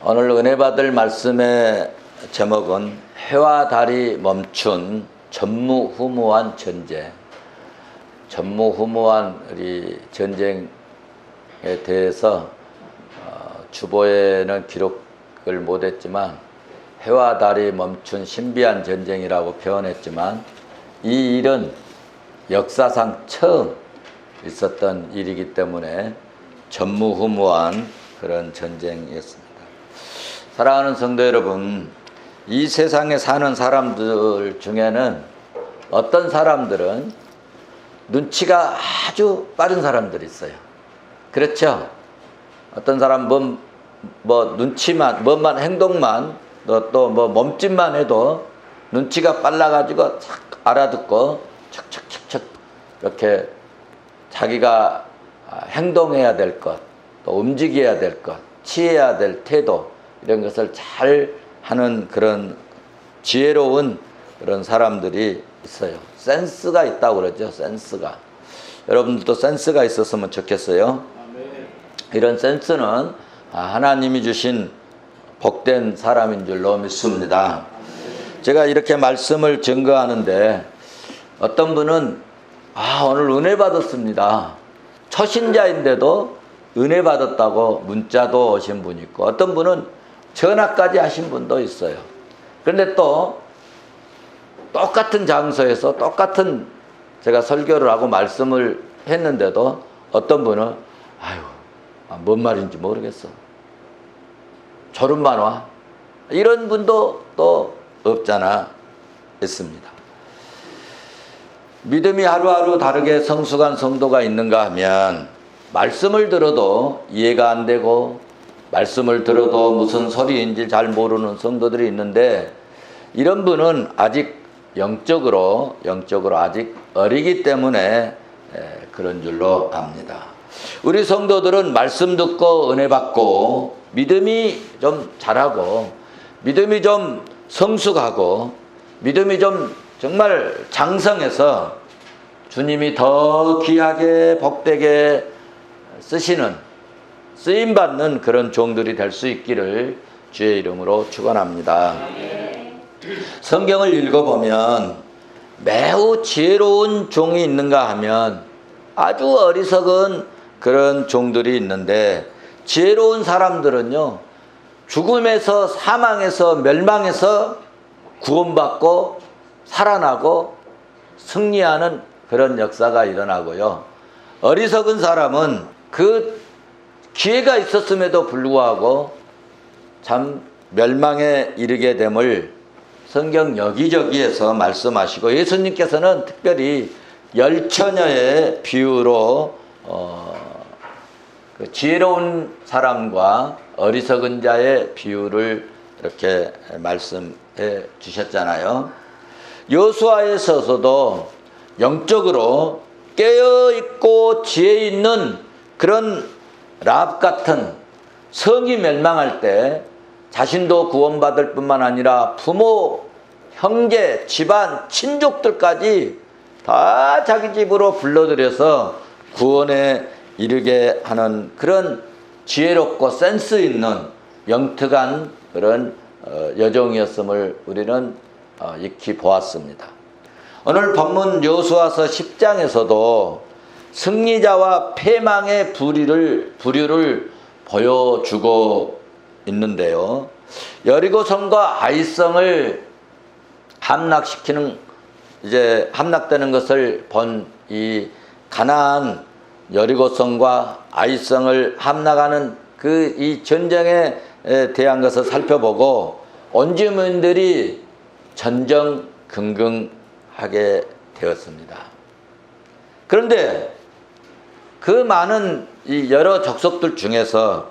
오늘 은혜 받을 말씀의 제목은 해와 달이 멈춘 전무후무한 전쟁. 전무후무한 우리 전쟁에 대해서 주보에는 기록을 못했지만 해와 달이 멈춘 신비한 전쟁이라고 표현했지만 이 일은 역사상 처음 있었던 일이기 때문에 전무후무한 그런 전쟁이었습니다. 사랑하는 성도 여러분, 이 세상에 사는 사람들 중에는 어떤 사람들은 눈치가 아주 빠른 사람들이 있어요. 그렇죠? 어떤 사람은 눈치만, 뭐만 행동만, 또 몸짓만 해도 눈치가 빨라가지고 착 알아듣고 척척척척 이렇게 자기가 행동해야 될 것, 또 움직여야 될 것, 취해야 될 태도, 이런 것을 잘 하는 그런 지혜로운 그런 사람들이 있어요. 센스가 있다고 그러죠. 센스가. 여러분들도 센스가 있었으면 좋겠어요. 이런 센스는 하나님이 주신 복된 사람인 줄로 믿습니다. 제가 이렇게 말씀을 증거하는데 어떤 분은 오늘 은혜 받았습니다. 초신자인데도 은혜 받았다고 문자도 오신 분이 있고, 어떤 분은 전화까지 하신 분도 있어요. 그런데 또 똑같은 장소에서 똑같은 제가 설교를 하고 말씀을 했는데도 어떤 분은 뭔 말인지 모르겠어, 졸음만 와, 이런 분도 또 없잖아 있습니다. 믿음이 하루하루 다르게 성숙한 성도가 있는가 하면 말씀을 들어도 이해가 안 되고 말씀을 들어도 무슨 소리인지 잘 모르는 성도들이 있는데, 이런 분은 아직 영적으로 아직 어리기 때문에 그런 줄로 압니다. 우리 성도들은 말씀 듣고 은혜 받고 믿음이 좀 자라고 믿음이 좀 성숙하고 믿음이 좀 정말 장성해서 주님이 더 귀하게 복되게 쓰임받는 그런 종들이 될 수 있기를 주의 이름으로 축원합니다. 성경을 읽어보면 매우 지혜로운 종이 있는가 하면 아주 어리석은 그런 종들이 있는데, 지혜로운 사람들은요, 죽음에서, 사망에서, 멸망에서 구원받고 살아나고 승리하는 그런 역사가 일어나고요, 어리석은 사람은 그 기회가 있었음에도 불구하고 참 멸망에 이르게 됨을 성경 여기저기에서 말씀하시고, 예수님께서는 특별히 열처녀의 비유로 그 지혜로운 사람과 어리석은 자의 비유를 이렇게 말씀해 주셨잖아요. 여호수아에서도 영적으로 깨어있고 지혜 있는 그런 라합 같은 성이 멸망할 때 자신도 구원받을 뿐만 아니라 부모, 형제, 집안, 친족들까지 다 자기 집으로 불러들여서 구원에 이르게 하는 그런 지혜롭고 센스 있는 영특한 그런 여종이었음을 우리는 익히 보았습니다. 오늘 본문 여호수아서 10장에서도 승리자와 패망의 부류를 보여주고 있는데요, 여리고성과 아이성을 함락되는 것을 본 이 가나안 여리고성과 아이성을 함락하는 그 이 전쟁에 대한 것을 살펴보고 온 주민들이 전전긍긍하게 되었습니다. 그런데 그 많은 이 여러 족속들 중에서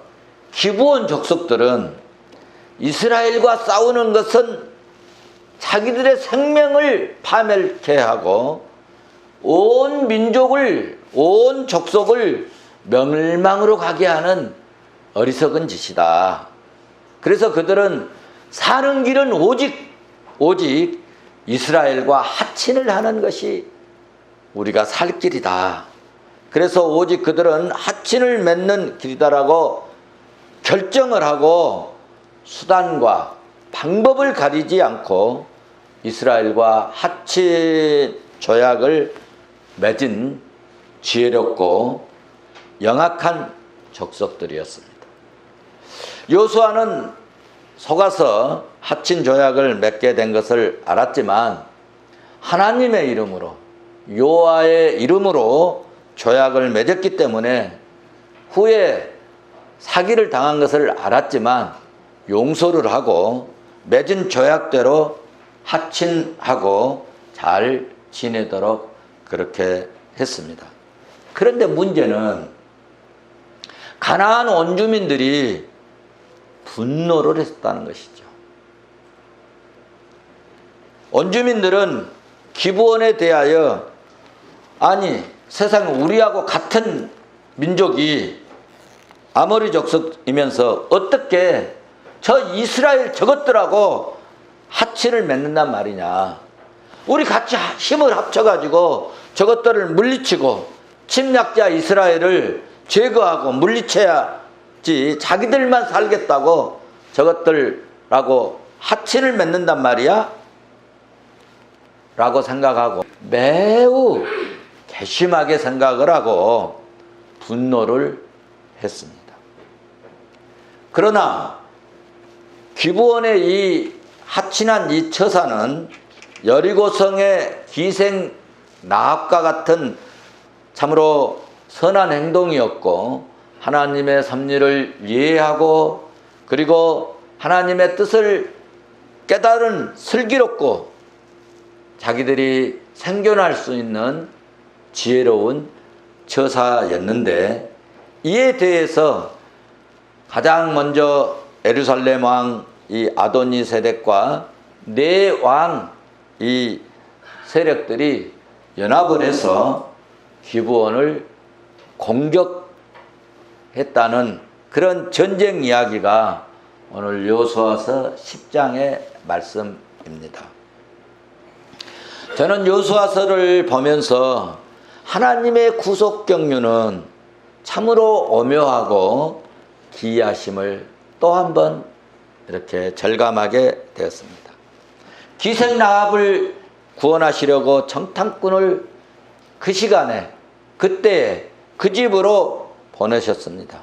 기브온 족속들은 이스라엘과 싸우는 것은 자기들의 생명을 파멸케 하고 온 민족을, 온 족속을 멸망으로 가게 하는 어리석은 짓이다. 그래서 그들은 사는 길은 오직 이스라엘과 하친을 하는 것이 우리가 살 길이다. 그래서 오직 그들은 하친을 맺는 길이다라고 결정을 하고 수단과 방법을 가리지 않고 이스라엘과 하친 조약을 맺은 지혜롭고 영악한 족속들이었습니다. 여호수아는 속아서 하친 조약을 맺게 된 것을 알았지만 하나님의 이름으로, 여호와의 이름으로 조약을 맺었기 때문에 후에 사기를 당한 것을 알았지만 용서를 하고 맺은 조약대로 하친하고 잘 지내도록 그렇게 했습니다. 그런데 문제는 가나안 원주민들이 분노를 했다는 것이죠. 원주민들은 기브온에 대하여 아니 세상 우리하고 같은 민족이 아모리 족속이면서 어떻게 저 이스라엘 저것들하고 하친을 맺는단 말이냐. 우리 같이 힘을 합쳐가지고 저것들을 물리치고 침략자 이스라엘을 제거하고 물리쳐야지 자기들만 살겠다고 저것들하고 하친을 맺는단 말이야? 라고 생각하고 매우 괘씸하게 생각을 하고 분노를 했습니다. 그러나 기브온의 이 하친한 이 처사는 여리고성의 기생 나합과 같은 참으로 선한 행동이었고 하나님의 섭리를 이해하고 그리고 하나님의 뜻을 깨달은 슬기롭고 자기들이 생존할 수 있는 지혜로운 처사였는데 이에 대해서 가장 먼저 예루살렘 왕 이 아도니 세덱과 네 왕 이 세력들이 연합을 해서 기브온을 공격했다는 그런 전쟁 이야기가 오늘 여호수아서 10장의 말씀입니다. 저는 여호수아서를 보면서 하나님의 구속 경륜은 참으로 오묘하고 기이하심을 또 한 번 이렇게 절감하게 되었습니다. 기생 라합을 구원하시려고 정탐꾼을 그 시간에 그때에 그 집으로 보내셨습니다.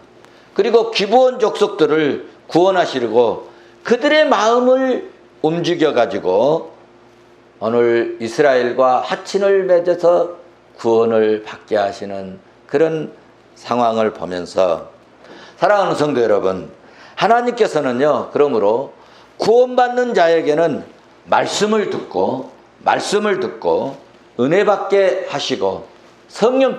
그리고 기브온 족속들을 구원하시려고 그들의 마음을 움직여 가지고 오늘 이스라엘과 하친을 맺어서 구원을 받게 하시는 그런 상황을 보면서 사랑하는 성도 여러분, 하나님께서는요, 그러므로 구원받는 자에게는 말씀을 듣고 은혜 받게 하시고 성령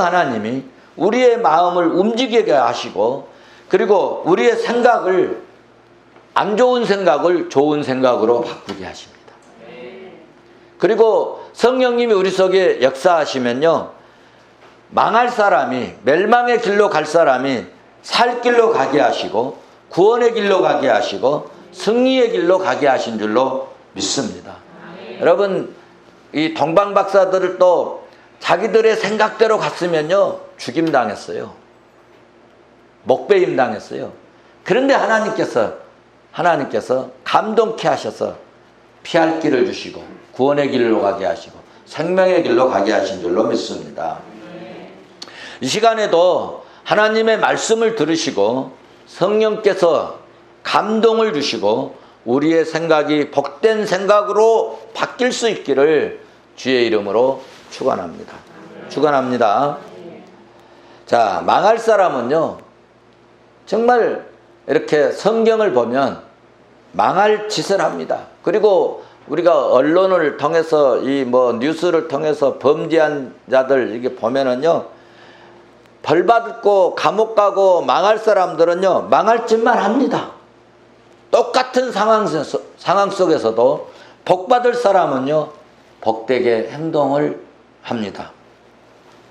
하나님이 우리의 마음을 움직이게 하시고 그리고 우리의 생각을 안 좋은 생각을 좋은 생각으로 바꾸게 하십니다. 그리고 성령님이 우리 속에 역사하시면요, 망할 사람이 멸망의 길로 갈 사람이 살 길로 가게 하시고 구원의 길로 가게 하시고 승리의 길로 가게 하신 줄로 믿습니다. 여러분, 이 동방 박사들을 또 자기들의 생각대로 갔으면요 죽임 당했어요. 목배임 당했어요. 그런데 하나님께서 감동케 하셔서 피할 길을 주시고 구원의 길로 가게 하시고 생명의 길로 가게 하신 줄로 믿습니다. 이 시간에도 하나님의 말씀을 들으시고 성령께서 감동을 주시고 우리의 생각이 복된 생각으로 바뀔 수 있기를 주의 이름으로 축원합니다. 자, 망할 사람은요 정말 이렇게 성경을 보면 망할 짓을 합니다. 그리고 우리가 언론을 통해서 이 뉴스를 통해서 범죄한 자들 이게 보면은요 벌 받고 감옥 가고 망할 사람들은요 망할 짓만 합니다. 똑같은 상황 속에서도 복 받을 사람은요 복되게 행동을 합니다.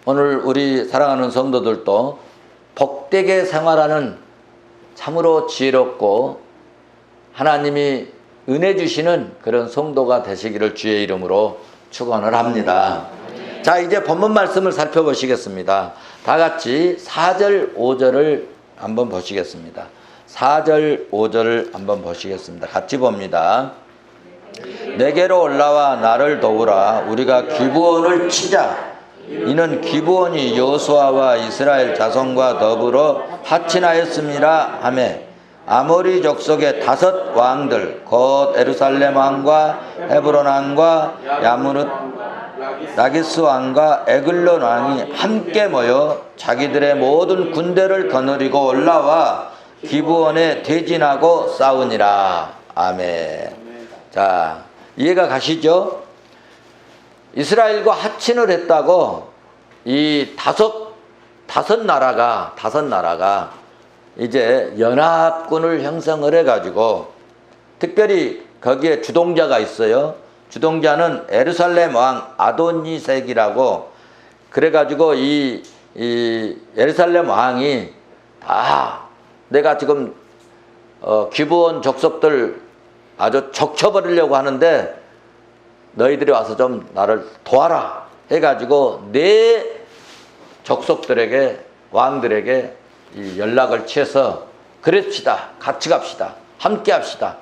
오늘 우리 사랑하는 성도들도 복되게 생활하는 참으로 지혜롭고 하나님이 은혜 주시는 그런 성도가 되시기를 주의 이름으로 축원을 합니다. 자, 이제 본문 말씀을 살펴보시겠습니다. 다 같이 4절 5절을 한번 보시겠습니다. 4절, 5절 한번 보시겠습니다. 같이 봅니다. 내게로 올라와 나를 도우라. 우리가 기브온을 치자. 이는 기브온이 여호수아와 이스라엘 자손과 더불어 하친하였습니다 하매 아모리 족속의 5 왕들 곧 예루살렘 왕과 헤브론 왕과 야무릇 라기스 왕과 에글론 왕이 함께 모여 자기들의 모든 군대를 거느리고 올라와 기브온에 대진하고 싸우니라. 아멘. 자, 이해가 가시죠? 이스라엘과 하친을 했다고 이 다섯 나라가 이제 연합군을 형성을 해가지고, 특별히 거기에 주동자가 있어요. 주동자는 예루살렘 왕 아도니색이라고, 그래가지고 이 예루살렘 왕이 다 내가 지금 기브온 족속들 아주 적쳐버리려고 하는데 너희들이 와서 좀 나를 도와라 해가지고 내 족속들에게, 왕들에게 이 연락을 취해서 그럽시다, 같이 갑시다, 함께 합시다,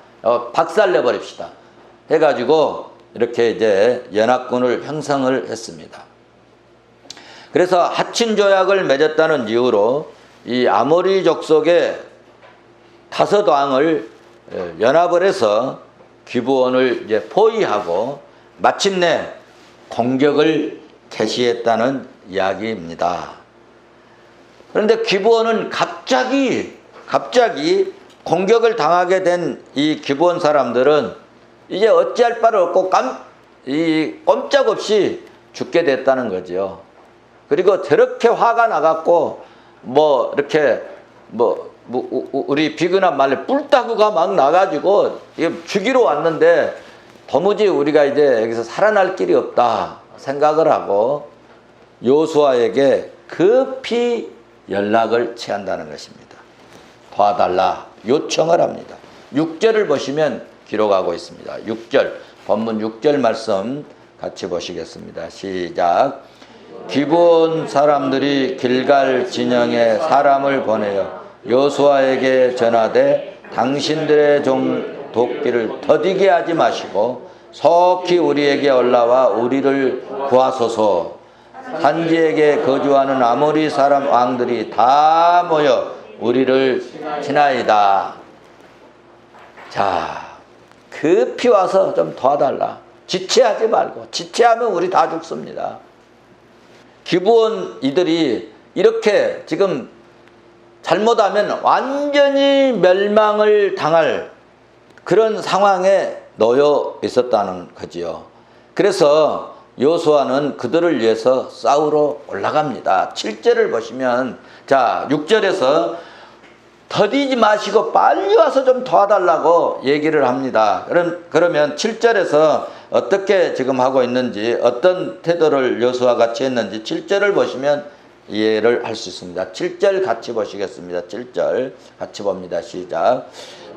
박살내버립시다 해가지고 이렇게 이제 연합군을 형성을 했습니다. 그래서 하친 조약을 맺었다는 이유로 이 아모리 족속의 5 왕을 연합을 해서 기브온을 이제 포위하고 마침내 공격을 개시했다는 이야기입니다. 그런데 기브온은 갑자기 공격을 당하게 된 이 기브온 사람들은 이제 어찌할 바를 없고 꼼짝없이 죽게 됐다는 거죠. 그리고 저렇게 화가 나갖고 이렇게 우리 비근한 말로 뿔따구가 막 나가지고 죽이러 왔는데 도무지 우리가 이제 여기서 살아날 길이 없다 생각을 하고 여호수아에게 급히 연락을 취한다는 것입니다. 도와달라 요청을 합니다. 6절을 보시면 기록하고 있습니다. 6절, 본문 6절 말씀 같이 보시겠습니다. 시작. 기브온 사람들이 길갈 진영에 사람을 보내어 여호수아에게 전하되 당신들의 종 돕기를 더디게 하지 마시고 속히 우리에게 올라와 우리를 구하소서. 산지에게 거주하는 아모리 사람 왕들이 다 모여 우리를 치나이다. 자, 급히 와서 좀 도와달라. 지체하지 말고. 지체하면 우리 다 죽습니다. 기브온 이들이 이렇게 지금 잘못하면 완전히 멸망을 당할 그런 상황에 놓여 있었다는 거지요. 그래서 여호수아는 그들을 위해서 싸우러 올라갑니다. 7절을 보시면, 자, 6절에서 더디지 마시고 빨리 와서 좀 도와달라고 얘기를 합니다. 그러면 7절에서 어떻게 지금 하고 있는지, 어떤 태도를 여호수아가 취했는지 7절을 보시면 이해를 할 수 있습니다. 7절 같이 보시겠습니다. 7절 같이 봅니다. 시작.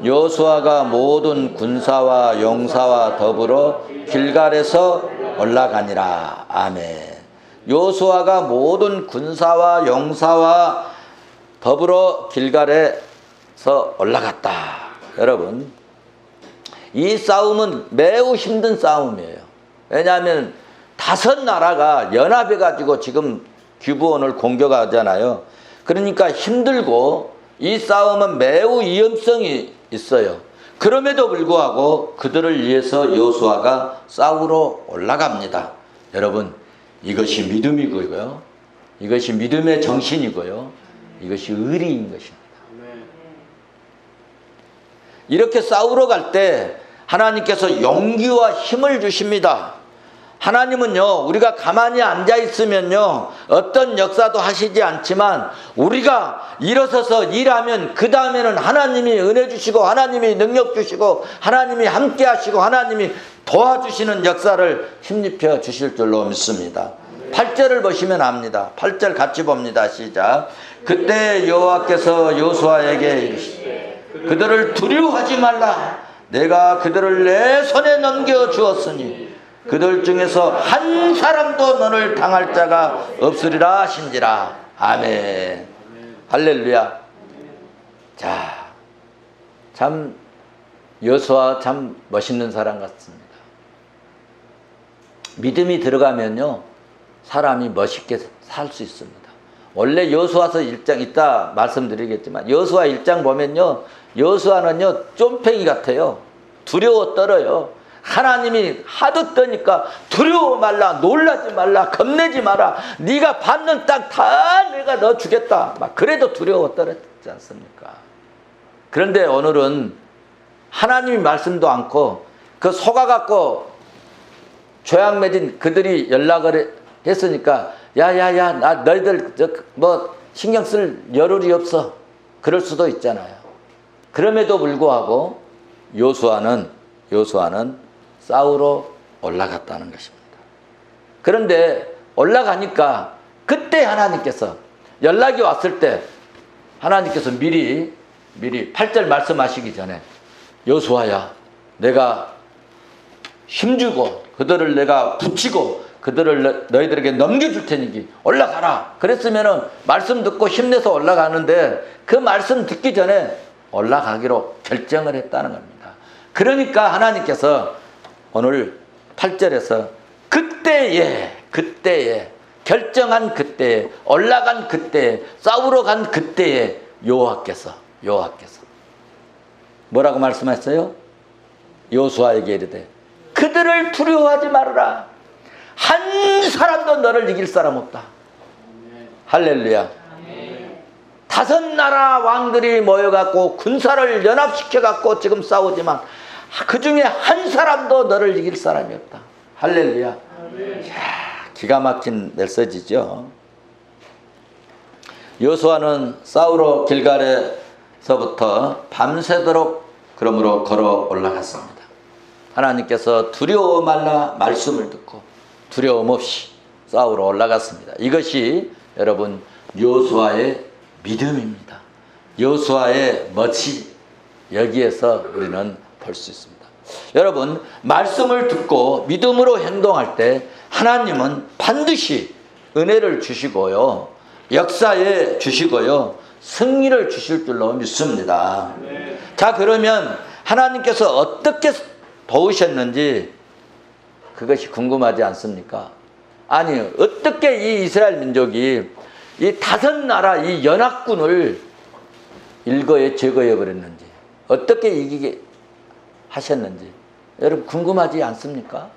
여호수아가 모든 군사와 용사와 더불어 길갈에서 올라가니라. 아멘. 여호수아가 모든 군사와 용사와 더불어 길갈에서 올라갔다. 여러분, 이 싸움은 매우 힘든 싸움이에요. 왜냐하면 5 나라가 연합해가지고 지금 기브온을 공격하잖아요. 그러니까 힘들고 이 싸움은 매우 위험성이 있어요. 그럼에도 불구하고 그들을 위해서 여호수아가 싸우러 올라갑니다. 여러분, 이것이 믿음이고요. 이것이 믿음의 정신이고요. 이것이 의리인 것입니다. 이렇게 싸우러 갈 때 하나님께서 용기와 힘을 주십니다. 하나님은요, 우리가 가만히 앉아 있으면요, 어떤 역사도 하시지 않지만 우리가 일어서서 일하면 그 다음에는 하나님이 은혜 주시고 하나님이 능력 주시고 하나님이 함께 하시고 하나님이 도와주시는 역사를 힘입혀 주실 줄로 믿습니다. 8절을 보시면 압니다. 8절 같이 봅니다. 시작. 그때 여호와께서 여호수아에게 이르시되 그들을 두려워하지 말라. 내가 그들을 내 손에 넘겨 주었으니 그들 중에서 한 사람도 너를 당할 자가 없으리라 하신지라. 아멘. 할렐루야. 자, 참 여호수아 참 멋있는 사람 같습니다. 믿음이 들어가면요 사람이 멋있게 살 수 있습니다. 원래 여호수아서 1장 이따 말씀드리겠지만 여호수아 1장 보면요 여호수아는요 쫌팽이 같아요. 두려워 떨어요. 하나님이 하도 떠니까 두려워 말라, 놀라지 말라, 겁내지 마라, 네가 받는 땅 다 내가 너 주겠다, 막 그래도 두려워 떨었지 않습니까? 그런데 오늘은 하나님이 말씀도 않고 그 속아갖고 죄악 맺은 그들이 연락을 했으니까 야야야 나 너희들 뭐 신경 쓸 여룰이 없어 그럴 수도 있잖아요. 그럼에도 불구하고 여호수아는 싸우러 올라갔다는 것입니다. 그런데 올라가니까 그때 하나님께서 연락이 왔을 때 하나님께서 미리 8절 말씀하시기 전에 여호수아야 내가 힘주고 그들을 내가 붙이고 그들을 너희들에게 넘겨줄 테니 올라가라 그랬으면은 말씀 듣고 힘내서 올라가는데 그 말씀 듣기 전에 올라가기로 결정을 했다는 겁니다. 그러니까 하나님께서 오늘 8절에서 그때에 결정한 그때에 올라간 그때에 싸우러 간 그때에 여호와께서 뭐라고 말씀하셨어요? 여호수아에게 이르되 그들을 두려워하지 말아라. 한 사람도 너를 이길 사람 없다. 할렐루야. 5 나라 왕들이 모여갖고 군사를 연합시켜갖고 지금 싸우지만 그 중에 한 사람도 너를 이길 사람이 없다. 할렐루야. 이야, 기가 막힌 메시지죠. 여호수아는 싸우러 길갈에서부터 밤새도록 그러므로 걸어 올라갔습니다. 하나님께서 두려워 말라 말씀을 듣고 두려움 없이 싸우러 올라갔습니다. 이것이 여러분 여호수아의 믿음입니다. 여호수아의 멋이 여기에서 우리는 볼 수 있습니다. 여러분 말씀을 듣고 믿음으로 행동할 때 하나님은 반드시 은혜를 주시고요 역사에 주시고요 승리를 주실 줄로 믿습니다. 자 그러면 하나님께서 어떻게 도우셨는지 그것이 궁금하지 않습니까? 아니 어떻게 이 이스라엘 민족이 이 5 나라 이 연합군을 일거에 제거해 버렸는지 어떻게 이기게 하셨는지 여러분 궁금하지 않습니까?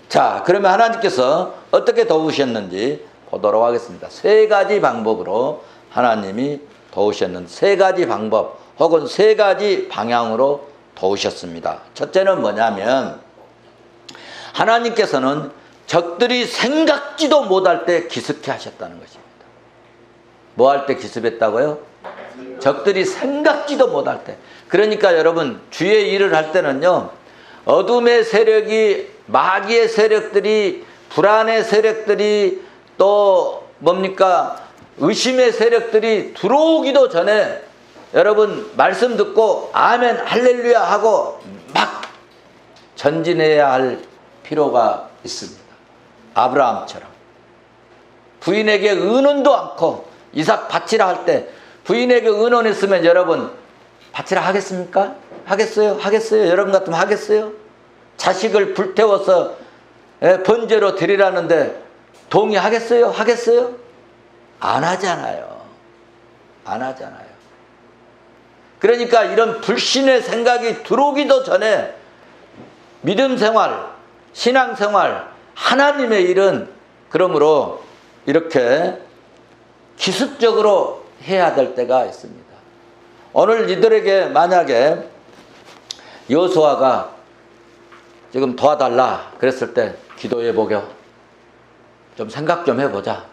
자 그러면 하나님께서 어떻게 도우셨는지 보도록 하겠습니다. 3가지 방법으로 하나님이 도우셨는데 3가지 방법 혹은 3가지 방향으로 도우셨습니다. 첫째는 뭐냐면 하나님께서는 적들이 생각지도 못할 때 기습케 하셨다는 것입니다. 뭐 할 때 기습했다고요? 적들이 생각지도 못할 때. 그러니까 여러분 주의 일을 할 때는요 어둠의 세력이 마귀의 세력들이 불안의 세력들이 또 뭡니까 의심의 세력들이 들어오기도 전에 여러분 말씀 듣고 아멘 할렐루야 하고 막 전진해야 할 필요가 있습니다. 아브라함처럼 부인에게 의논도 않고 이삭 바치라 할 때 부인에게 의논했으면 여러분 바치라 하겠습니까? 하겠어요? 여러분 같으면 하겠어요? 자식을 불태워서 번제로 드리라는데 동의하겠어요? 안 하잖아요. 그러니까 이런 불신의 생각이 들어오기도 전에 믿음 생활, 신앙 생활, 하나님의 일은 그러므로 이렇게 기습적으로 해야 될 때가 있습니다. 오늘 이들에게 만약에 여호수아가 지금 도와달라 그랬을 때 기도해 보겨. 좀 생각 좀 해보자.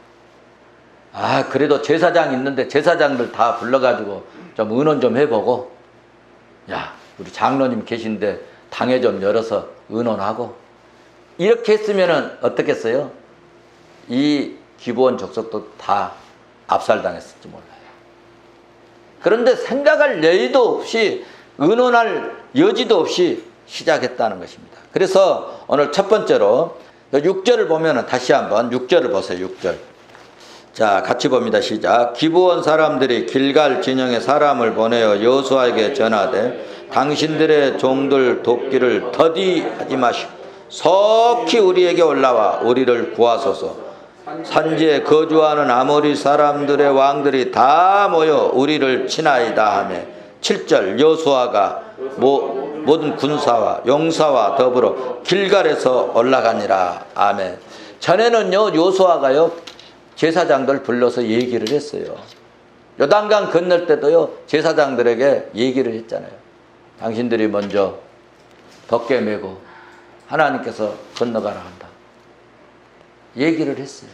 그래도 제사장 있는데 제사장들 다 불러가지고 좀 의논 좀 해보고 야 우리 장로님 계신데 당회 좀 열어서 의논하고 이렇게 했으면 어떻겠어요? 이 기브온 족속도 다 압살당했을지 몰라요. 그런데 생각할 여유도 없이 의논할 여지도 없이 시작했다는 것입니다. 그래서 오늘 첫 번째로 6절을 보면 다시 한번 6절을 보세요. 6절. 자, 같이 봅니다. 시작. 기브온 사람들이 길갈 진영에 사람을 보내어 여호수아에게 전하되 당신들의 종들 돕기를 더디하지 마시고 속히 우리에게 올라와 우리를 구하소서. 산지에 거주하는 아모리 사람들의 왕들이 다 모여 우리를 치나이다 하며 7절 여호수아가 모든 군사와 용사와 더불어 길갈에서 올라가니라. 아멘. 전에는요 여호수아가요 제사장들 불러서 얘기를 했어요. 요단강 건널 때도요 제사장들에게 얘기를 했잖아요. 당신들이 먼저 덮개 메고 하나님께서 건너가라 한다 얘기를 했어요.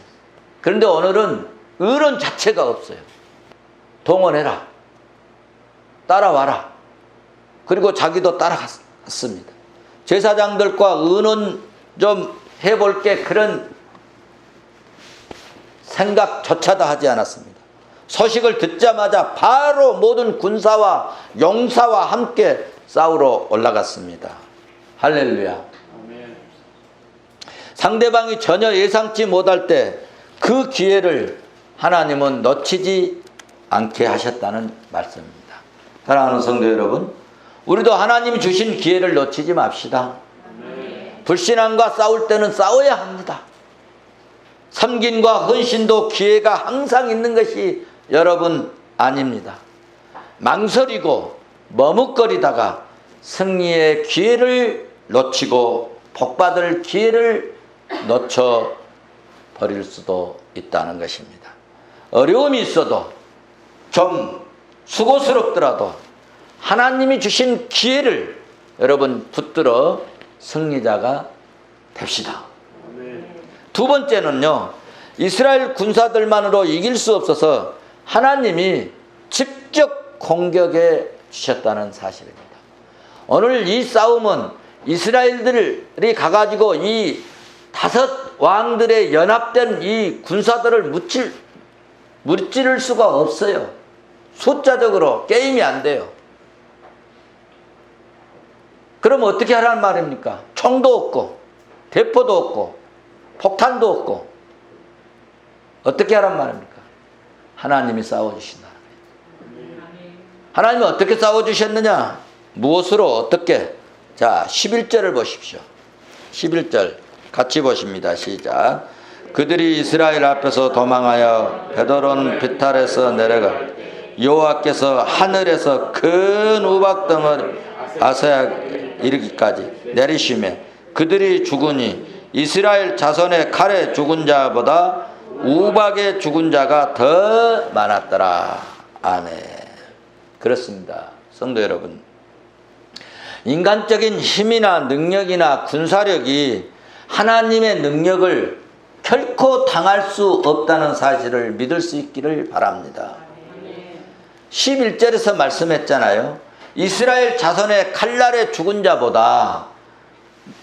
그런데 오늘은 의논 자체가 없어요. 동원해라, 따라와라. 그리고 자기도 따라갔습니다. 제사장들과 의논 좀 해볼게 그런 생각조차도 하지 않았습니다. 소식을 듣자마자 바로 모든 군사와 용사와 함께 싸우러 올라갔습니다. 할렐루야. 상대방이 전혀 예상치 못할 때 그 기회를 하나님은 놓치지 않게 하셨다는 말씀입니다. 사랑하는 성도 여러분, 우리도 하나님이 주신 기회를 놓치지 맙시다. 불신앙과 싸울 때는 싸워야 합니다. 섬김과 헌신도 기회가 항상 있는 것이 여러분 아닙니다. 망설이고 머뭇거리다가 승리의 기회를 놓치고 복받을 기회를 놓쳐버릴 수도 있다는 것입니다. 어려움이 있어도 좀 수고스럽더라도 하나님이 주신 기회를 여러분 붙들어 승리자가 됩시다. 두 번째는요, 이스라엘 군사들만으로 이길 수 없어서 하나님이 직접 공격해 주셨다는 사실입니다. 오늘 이 싸움은 이스라엘들이 가가지고 이 5 왕들의 연합된 이 군사들을 무찌를 수가 없어요. 숫자적으로 게임이 안 돼요. 그럼 어떻게 하라는 말입니까? 총도 없고 대포도 없고 폭탄도 없고 어떻게 하란 말입니까? 하나님이 싸워주신다. 하나님이 어떻게 싸워주셨느냐? 무엇으로 어떻게? 자, 11절을 보십시오. 11절 같이 보십니다. 시작. 그들이 이스라엘 앞에서 도망하여 베드론 비탈에서 내려가 여호와께서 하늘에서 큰 우박덩을 아사야 이르기까지 내리시매 그들이 죽으니 이스라엘 자손의 칼에 죽은 자보다 우박에 죽은 자가 더 많았더라. 아멘. 그렇습니다. 성도 여러분, 인간적인 힘이나 능력이나 군사력이 하나님의 능력을 결코 당할 수 없다는 사실을 믿을 수 있기를 바랍니다. 11절에서 말씀했잖아요. 이스라엘 자손의 칼날에 죽은 자보다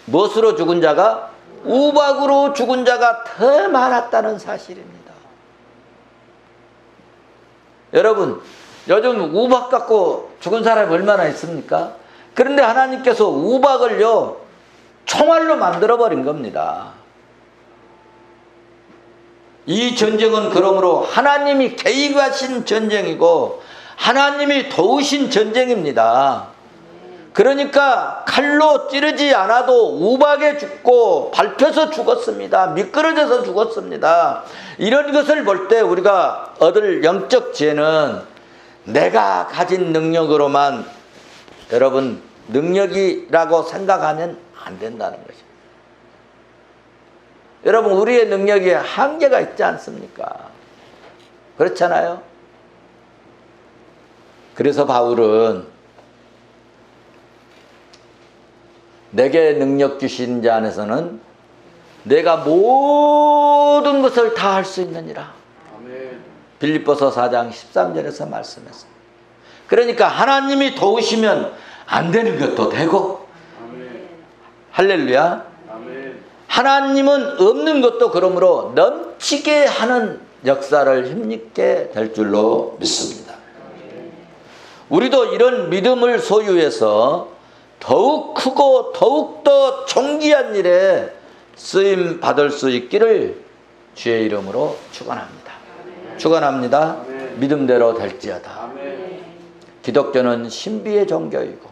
무엇으로 죽은 자가? 우박으로 죽은 자가 더 많았다는 사실입니다. 여러분, 요즘 우박 갖고 죽은 사람이 얼마나 있습니까? 그런데 하나님께서 우박을요 총알로 만들어버린 겁니다. 이 전쟁은 그러므로 하나님이 개입하신 전쟁이고 하나님이 도우신 전쟁입니다. 그러니까 칼로 찌르지 않아도 우박에 죽고 밟혀서 죽었습니다. 미끄러져서 죽었습니다. 이런 것을 볼 때 우리가 얻을 영적 지혜는 내가 가진 능력으로만 여러분 능력이라고 생각하면 안 된다는 것입니다. 여러분, 우리의 능력이 한계가 있지 않습니까? 그렇잖아요? 그래서 바울은 내게 능력 주신 자 안에서는 내가 모든 것을 다 할 수 있느니라. 빌립보서 4장 13절에서 말씀했습니다. 그러니까 하나님이 도우시면 안 되는 것도 되고, 할렐루야. 하나님은 없는 것도 그러므로 넘치게 하는 역사를 힘있게 될 줄로 믿습니다. 우리도 이런 믿음을 소유해서 더욱 크고 더욱더 존귀한 일에 쓰임 받을 수 있기를 주의 이름으로 축원합니다. 축원합니다. 믿음대로 될지어다. 아멘. 기독교는 신비의 종교이고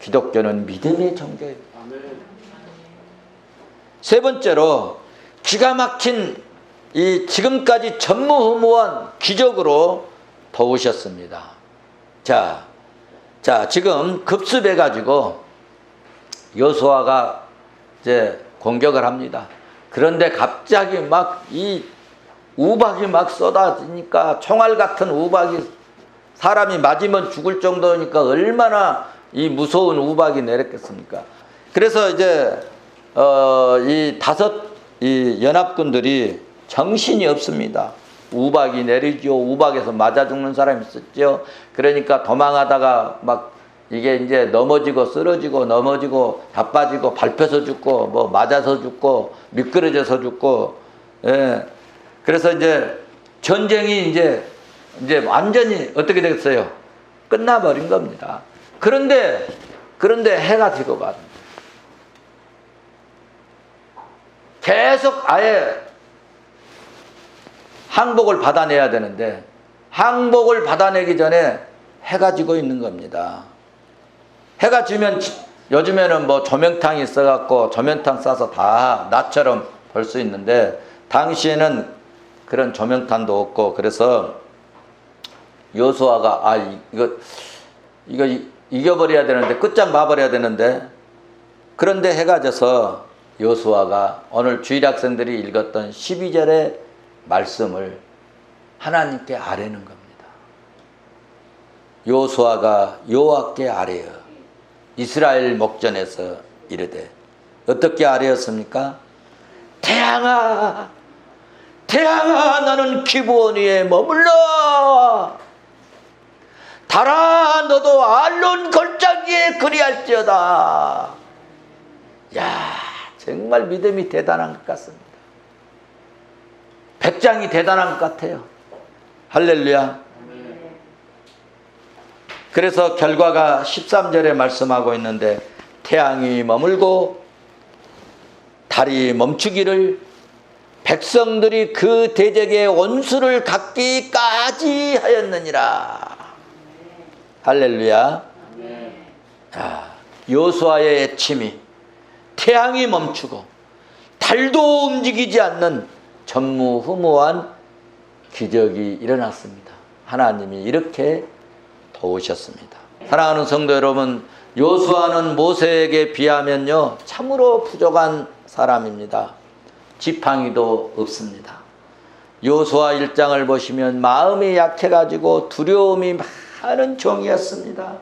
기독교는 믿음의 종교이고. 아멘. 세 번째로 기가 막힌 이 지금까지 전무후무한 기적으로 도우셨습니다. 자, 지금 급습해 가지고 여호수아가 이제 공격을 합니다. 그런데 갑자기 막 이 우박이 막 쏟아지니까 총알 같은 우박이 사람이 맞으면 죽을 정도니까 얼마나 이 무서운 우박이 내렸겠습니까? 그래서 이제 이 연합군들이 정신이 없습니다. 우박이 내리죠. 우박에서 맞아 죽는 사람이 있었죠. 그러니까 도망하다가 막 이게 이제 넘어지고 쓰러지고 넘어지고 자빠지고 밟혀서 죽고 뭐 맞아서 죽고 미끄러져서 죽고. 예. 그래서 이제 전쟁이 이제 완전히 어떻게 되겠어요? 끝나버린 겁니다. 그런데 해가 지고 갑니다. 계속 아예 항복을 받아내야 되는데 항복을 받아내기 전에 해가 지고 있는 겁니다. 해가 지면 요즘에는 뭐 조명탕이 있어갖고 조명탕 쏴서 다 낮처럼 볼 수 있는데 당시에는 그런 조명탄도 없고 그래서 여호수아가 이거 이겨버려야 되는데 끝장 봐버려야 되는데 그런데 해가 져서 여호수아가 오늘 주일학생들이 읽었던 12절의 말씀을 하나님께 아뢰는 겁니다. 여호수아가 여호와께 아뢰어 이스라엘 목전에서 이르되 어떻게 아뢰었습니까? 태양아 너는 기브온 위에 머물러 달아 너도 알론 골짜기에 그리할지어다. 야, 정말 믿음이 대단한 것 같습니다. 백장이 대단한 것 같아요. 할렐루야. 그래서 결과가 13절에 말씀하고 있는데 태양이 머물고 달이 멈추기를 백성들이 그 대적의 원수를 갖기까지 하였느니라. 할렐루야. 여호수아의 애침이 태양이 멈추고 달도 움직이지 않는 전무후무한 기적이 일어났습니다. 하나님이 이렇게 도우셨습니다. 사랑하는 성도 여러분, 여호수아는 모세에게 비하면요 참으로 부족한 사람입니다. 지팡이도 없습니다. 여호수아 1장을 보시면 마음이 약해가지고 두려움이 많은 종이었습니다.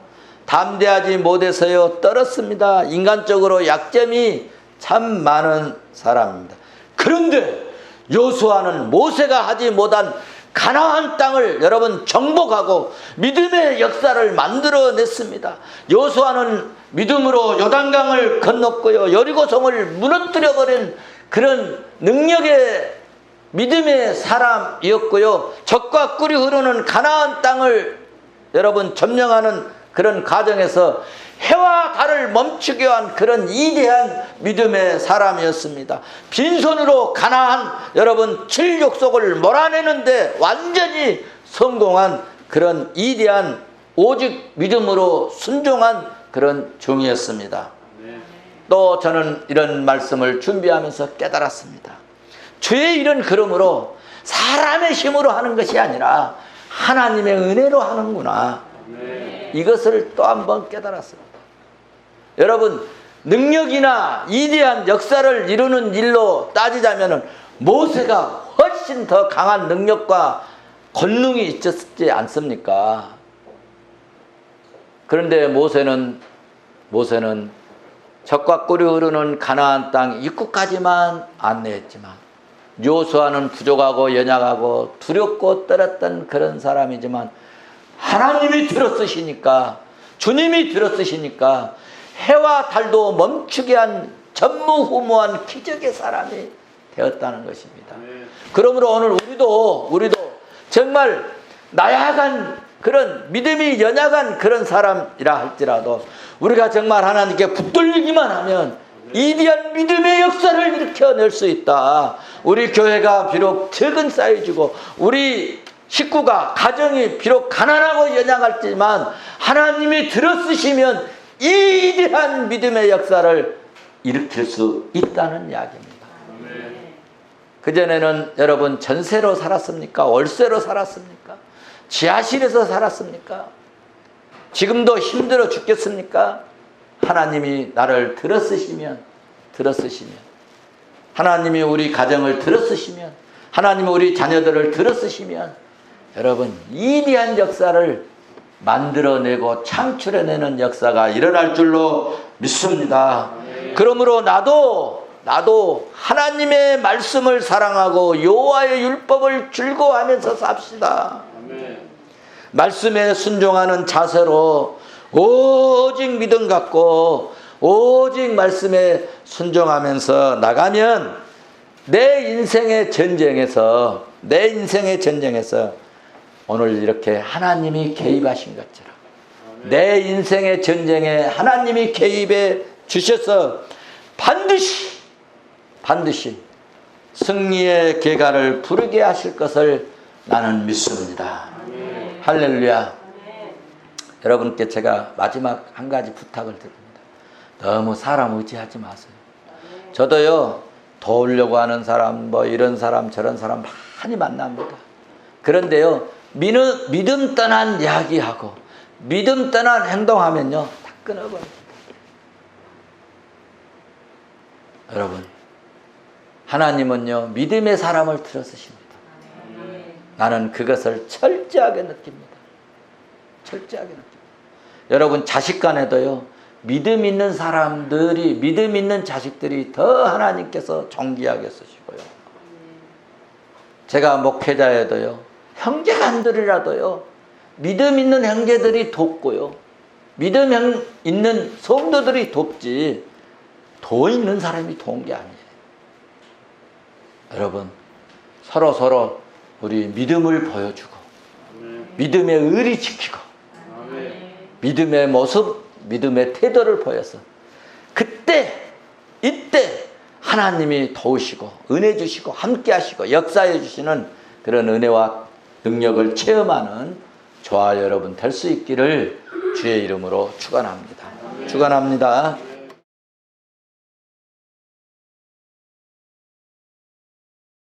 담대하지 못해서요 떨었습니다. 인간적으로 약점이 참 많은 사람입니다. 그런데 여호수아는 모세가 하지 못한 가나안 땅을 여러분 정복하고 믿음의 역사를 만들어냈습니다. 여호수아는 믿음으로 요단강을 건넜고요 여리고성을 무너뜨려버린 그런 능력의 믿음의 사람이었고요 젖과 꿀이 흐르는 가나안 땅을 여러분 점령하는 그런 과정에서 해와 달을 멈추게 한 그런 위대한 믿음의 사람이었습니다. 빈손으로 가나안 여러분 7족속을 몰아내는데 완전히 성공한 그런 위대한 오직 믿음으로 순종한 그런 종이었습니다. 또 저는 이런 말씀을 준비하면서 깨달았습니다. 주의 일은 그러므로 사람의 힘으로 하는 것이 아니라 하나님의 은혜로 하는구나. 이것을 또 한 번 깨달았습니다. 여러분 능력이나 위대한 역사를 이루는 일로 따지자면 모세가 훨씬 더 강한 능력과 권능이 있었지 않습니까? 그런데 모세는 젖과 꿀이 흐르는 가나안 땅 입구까지만 안내했지만 여호수아는 부족하고 연약하고 두렵고 떨었던 그런 사람이지만 하나님이 들어쓰시니까 주님이 들어쓰시니까 해와 달도 멈추게 한 전무후무한 기적의 사람이 되었다는 것입니다. 그러므로 오늘 우리도 정말 나약한 그런 믿음이 연약한 그런 사람이라 할지라도 우리가 정말 하나님께 붙들기만 하면 위대한 믿음의 역사를 일으켜낼 수 있다. 우리 교회가 비록 적은 사이즈고 우리 식구가 가정이 비록 가난하고 연약할지만 하나님이 들어쓰시면 이대한 믿음의 역사를 일으킬 수 있다는 이야기입니다. 그전에는 여러분 전세로 살았습니까? 월세로 살았습니까? 지하실에서 살았습니까? 지금도 힘들어 죽겠습니까? 하나님이 나를 들어쓰시면 하나님이 우리 가정을 들어쓰시면 하나님이 우리 자녀들을 들어쓰시면 여러분 위대한 역사를 만들어내고 창출해내는 역사가 일어날 줄로 믿습니다. 그러므로 나도 하나님의 말씀을 사랑하고 여호와의 율법을 즐거워하면서 삽시다. 말씀에 순종하는 자세로 오직 믿음 갖고 오직 말씀에 순종하면서 나가면 내 인생의 전쟁에서 오늘 이렇게 하나님이 개입하신 것처럼 내 인생의 전쟁에 하나님이 개입해 주셔서 반드시 승리의 계가를 부르게 하실 것을 나는 믿습니다. 할렐루야. 여러분께 제가 마지막 한 가지 부탁을 드립니다. 너무 사람 의지하지 마세요. 저도요, 도우려고 하는 사람, 뭐 이런 사람 저런 사람 많이 만납니다. 그런데요, 믿음 떠난 이야기하고 믿음 떠난 행동하면요 다 끊어버립니다. 여러분, 하나님은요 믿음의 사람을 들어쓰십니다. 나는 그것을 철저하게 느낍니다. 여러분, 자식 간에도요 믿음 있는 사람들이, 믿음 있는 자식들이 더 하나님께서 존귀하게 쓰시고요. 제가 목회자에도요, 형제간들이라도요, 믿음 있는 형제들이 돕고요, 믿음 있는 성도들이 돕지, 도 있는 사람이 도운 게 아니에요. 여러분, 서로 우리 믿음을 보여주고, 믿음의 의리 지키고, 믿음의 모습, 믿음의 태도를 보여서 이때 하나님이 도우시고 은혜 주시고 함께 하시고 역사해 주시는 그런 은혜와 능력을 체험하는 저와 여러분 될 수 있기를 주의 이름으로 축원합니다.